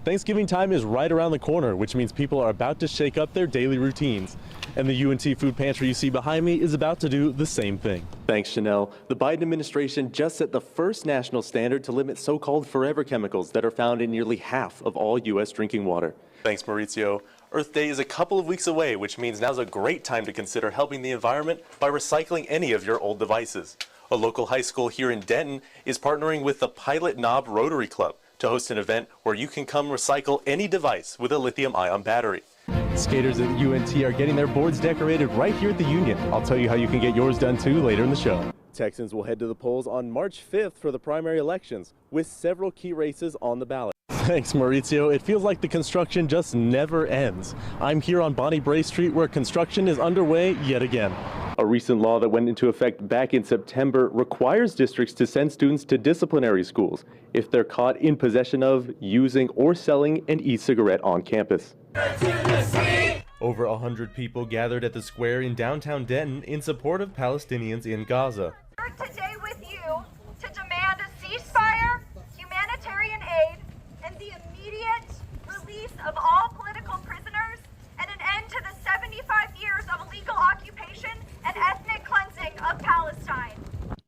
Thanksgiving time is right around the corner, which means people are about to shake up their daily routines. And the UNT food pantry you see behind me is about to do the same thing. Thanks, Chanel. The Biden administration just set the first national standard to limit so-called forever chemicals that are found in nearly half of all U.S. drinking water. Thanks, Maurizio. Earth Day is a couple of weeks away, which means now's a great time to consider helping the environment by recycling any of your old devices. A local high school here in Denton is partnering with the Pilot Knob Rotary Club to host an event where you can come recycle any device with a lithium-ion battery. Skaters at UNT are getting their boards decorated right here at the Union. I'll tell you how you can get yours done too later in the show. Texans will head to the polls on March 5th for the primary elections, with several key races on the ballot. Thanks, Maurizio. It feels like the construction just never ends. I'm here on Bonnie Bray Street where construction is underway yet again. A recent law that went into effect back in September requires districts to send students to disciplinary schools if they're caught in possession of, using, or selling an e-cigarette on campus. Over 100 people gathered at the square in downtown Denton in support of Palestinians in Gaza. We're today with you to demand a ceasefire, humanitarian aid, and the immediate release of all political prisoners and an end to the 75 years of illegal occupation and ethnic cleansing of Palestine.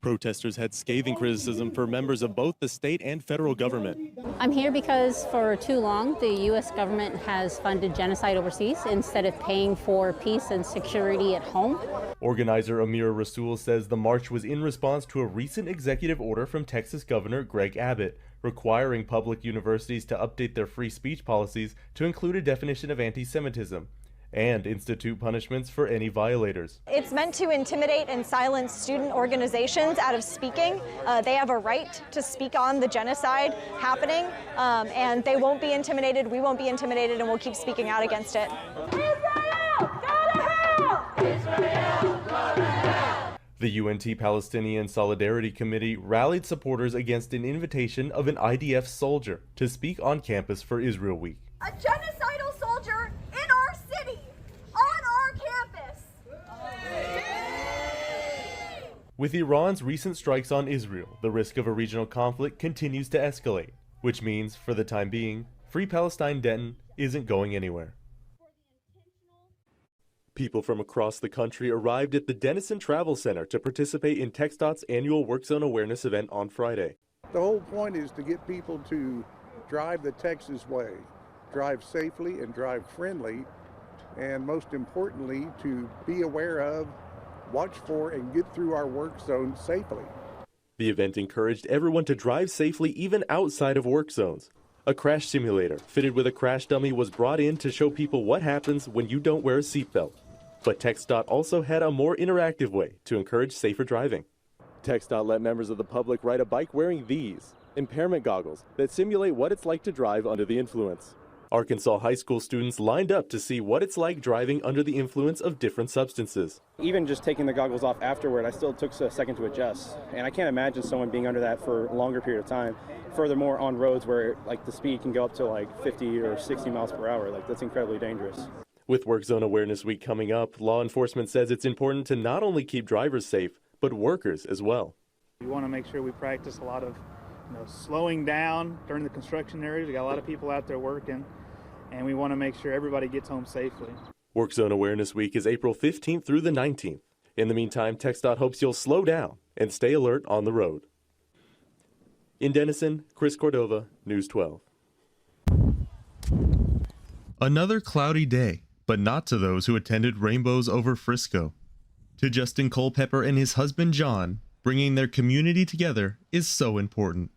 Protesters had scathing criticism for members of both the state and federal government. I'm here because for too long the U.S. government has funded genocide overseas instead of paying for peace and security at home. Organizer Amira Rasool says the march was in response to a recent executive order from Texas Governor Greg Abbott requiring public universities to update their free speech policies to include a definition of anti-Semitism and institute punishments for any violators. It's meant to intimidate and silence student organizations out of speaking. They have a right to speak on the genocide happening, and they won't be intimidated, we won't be intimidated, and we'll keep speaking out against it. Israel, go to hell! Israel, go to hell! The UNT Palestinian Solidarity Committee rallied supporters against an invitation of an IDF soldier to speak on campus for Israel Week. A genocidal soldier in our city, on our campus. With Iran's recent strikes on Israel, the risk of a regional conflict continues to escalate, which means, for the time being, Free Palestine Denton isn't going anywhere. People from across the country arrived at the Denison Travel Center to participate in TxDOT's annual Work Zone Awareness event on Friday. The whole point is to get people to drive the Texas way, drive safely and drive friendly, and most importantly, to be aware of, watch for, and get through our work zone safely. The event encouraged everyone to drive safely even outside of work zones. A crash simulator fitted with a crash dummy was brought in to show people what happens when you don't wear a seatbelt. But TxDOT also had a more interactive way to encourage safer driving. TxDOT let members of the public ride a bike wearing these impairment goggles that simulate what it's like to drive under the influence. Arkansas high school students lined up to see what it's like driving under the influence of different substances. Even just taking the goggles off afterward, I still took a second to adjust. And I can't imagine someone being under that for a longer period of time. Furthermore, on roads where like the speed can go up to like 50 or 60 miles per hour, like that's incredibly dangerous. With Work Zone Awareness Week coming up, law enforcement says it's important to not only keep drivers safe, but workers as well. We want to make sure we practice a lot of slowing down during the construction areas. We got a lot of people out there working, and we want to make sure everybody gets home safely. Work Zone Awareness Week is April 15th through the 19th. In the meantime, TxDOT hopes you'll slow down and stay alert on the road. In Denison, Cris Cordova, News 12. Another cloudy day, but not to those who attended Rainbows Over Frisco. To Justin Culpepper and his husband John, bringing their community together is so important.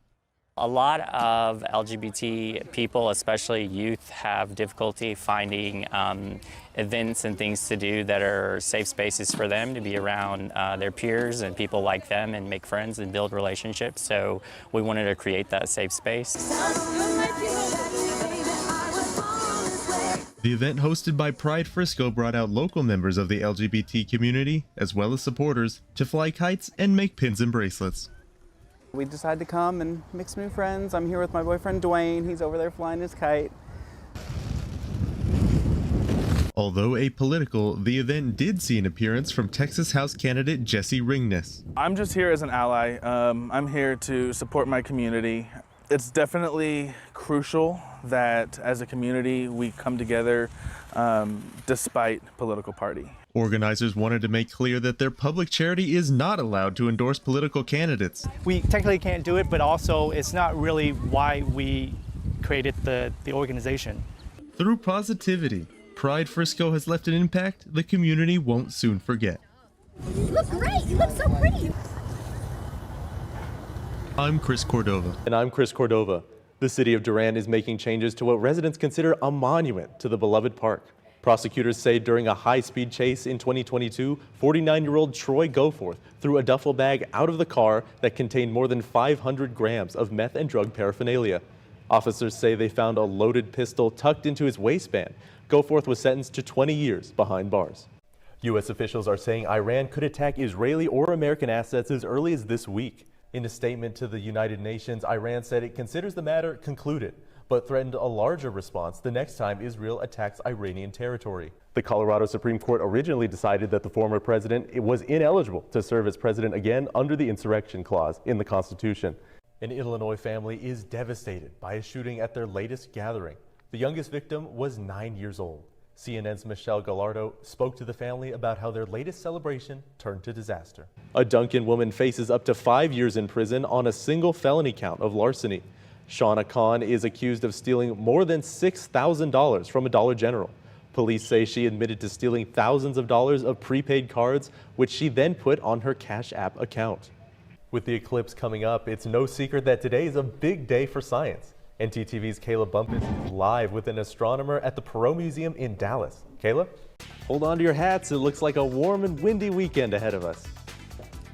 A lot of LGBT people, especially youth, have difficulty finding events and things to do that are safe spaces for them to be around their peers and people like them and make friends and build relationships. So we wanted to create that safe space. The event hosted by Pride Frisco brought out local members of the LGBT community, as well as supporters, to fly kites and make pins and bracelets. We decided to come and make some new friends. I'm here with my boyfriend Dwayne. He's over there flying his kite. Although apolitical, the event did see an appearance from Texas House candidate Jesse Ringness. I'm just here as an ally. I'm here to support my community. It's definitely crucial that as a community we come together despite political party. Organizers wanted to make clear that their public charity is not allowed to endorse political candidates. We technically can't do it, but also it's not really why we created the organization. Through positivity, Pride Frisco has left an impact the community won't soon forget. You look great. You look so pretty. I'm Cris Cordova. And I'm Cris Cordova. The city of Durant is making changes to what residents consider a monument to the beloved park. Prosecutors say during a high-speed chase in 2022, 49-year-old Troy Goforth threw a duffel bag out of the car that contained more than 500 grams of meth and drug paraphernalia. Officers say they found a loaded pistol tucked into his waistband. Goforth was sentenced to 20 years behind bars. U.S. officials are saying Iran could attack Israeli or American assets as early as this week. In a statement to the United Nations, Iran said it considers the matter concluded, but threatened a larger response the next time Israel attacks Iranian territory. The Colorado Supreme Court originally decided that the former president was ineligible to serve as president again under the insurrection clause in the Constitution. An Illinois family is devastated by a shooting at their latest gathering. The youngest victim was 9 years old. CNN's Michelle Gallardo spoke to the family about how their latest celebration turned to disaster. A Duncan woman faces up to 5 years in prison on a single felony count of larceny. Shauna Khan is accused of stealing more than $6,000 from a Dollar General. Police say she admitted to stealing thousands of dollars of prepaid cards, which she then put on her Cash App account. With the eclipse coming up, it's no secret that today is a big day for science. NTTV's Kayla Bumpus is live with an astronomer at the Perot Museum in Dallas. Kayla, hold on to your hats. It looks like a warm and windy weekend ahead of us.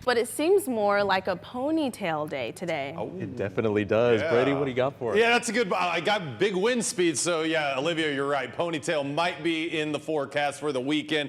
But it seems more like a ponytail day today. Oh, it definitely does. Yeah. Brady, what do you got for us? Yeah, that's a good. I got big wind speed, so yeah, Olivia, you're right. Ponytail might be in the forecast for the weekend.